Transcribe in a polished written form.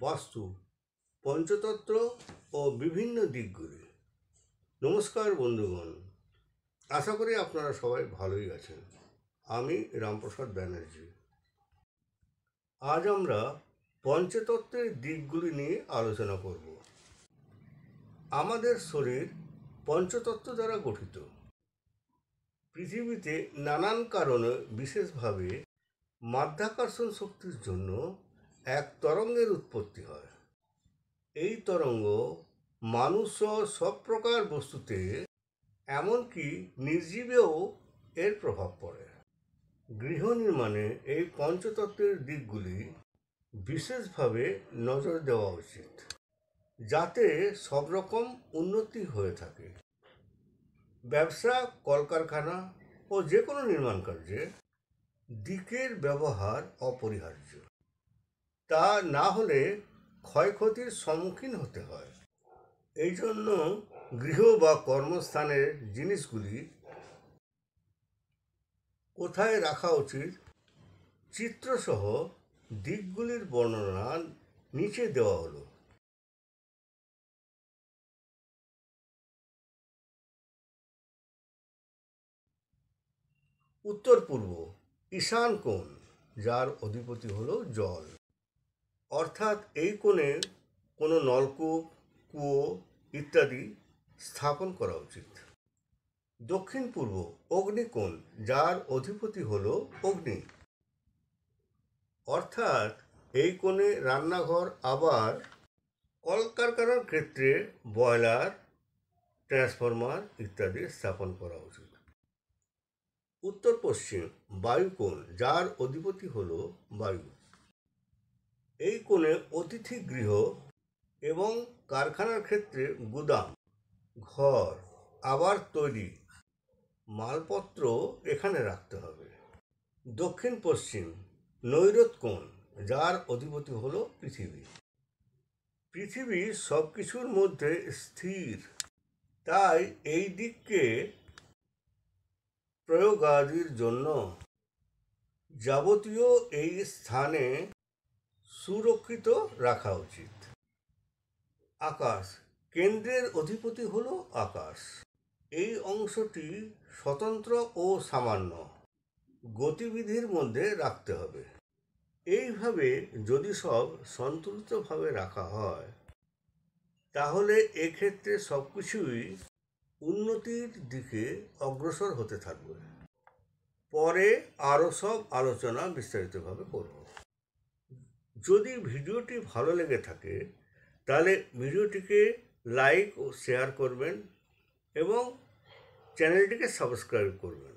বাস্তু, পঞ্চতত্ত্ব ও বিভিন্ন দিকগুলি। নমস্কার বন্ধুগণ, আশা করি আপনারা সবাই ভালোই আছেন। আমি রামপ্রসাদ ব্যানার্জি। আজ আমরা পঞ্চতত্ত্বের দিকগুলি নিয়ে আলোচনা করব। আমাদের শরীর পঞ্চতত্ত্ব দ্বারা গঠিত। পৃথিবীতে নানান কারণে, বিশেষভাবে মাধ্যাকর্ষণ শক্তির জন্য এক তরঙ্গের উৎপত্তি হয়। এই তরঙ্গ মানুষ সহ সব প্রকার বস্তুতে, এমনকি নির্জীবেও এর প্রভাব পড়ে। গৃহ নির্মাণে এই পঞ্চতত্ত্বের দিকগুলি বিশেষভাবে নজর দেওয়া উচিত, যাতে সব রকম উন্নতি হয়ে থাকে। ব্যবসা, কলকারখানা ও যে কোনো নির্মাণ কার্যে দিকের ব্যবহার অপরিহার্য। তা না হলে ক্ষয়ক্ষতির সম্মুখীন হতে হয়। এই জন্য গৃহ বা কর্মস্থানের জিনিসগুলি কোথায় রাখা উচিত চিত্রসহ দিকগুলির বর্ণনা নিচে দেওয়া হলো। উত্তর পূর্ব ঈশান কোণ, যার অধিপতি হলো জল, অর্থাৎ এই কোণে কোনো নলকূপ, কুয়ো ইত্যাদি স্থাপন করা উচিত। দক্ষিণ পূর্ব অগ্নিকোণ, যার অধিপতি হলো অগ্নি, অর্থাৎ এই কোণে রান্নাঘর, আবার কলকারখানার ক্ষেত্রে বয়লার, ট্রান্সফরমার ইত্যাদি স্থাপন করা উচিত। উত্তর পশ্চিম বায়ুকোণ, যার অধিপতি হলো বায়ু, এই কোণে অতিথি গৃহ এবং কারখানার ক্ষেত্রে গুদাম, ঘর, আবার তৈরি মালপত্র এখানে রাখতে হবে। দক্ষিণ পশ্চিম নৈরত কোণ, যার অধিপতি হলো পৃথিবী। পৃথিবী সব কিছুর মধ্যে স্থির, তাই এই দিককে প্রয়োগাদির জন্য যাবতীয় এই স্থানে সুরক্ষিত রাখা উচিত। আকাশ, কেন্দ্রের অধিপতি হলো আকাশ। এই অংশটি স্বতন্ত্র ও সামান্য গতিবিধির মধ্যে রাখতে হবে। এইভাবে যদি সব সন্তুলিতভাবে রাখা হয়, তাহলে এক্ষেত্রে সব কিছুই উন্নতির দিকে অগ্রসর হতে থাকবে। পরে আরও সব আলোচনা বিস্তারিতভাবে করব। যদি ভিডিওটি ভালো লেগে থাকে, তাহলে ভিডিওটিকে লাইক ও শেয়ার করবেন এবং চ্যানেলটিকে সাবস্ক্রাইব করবেন।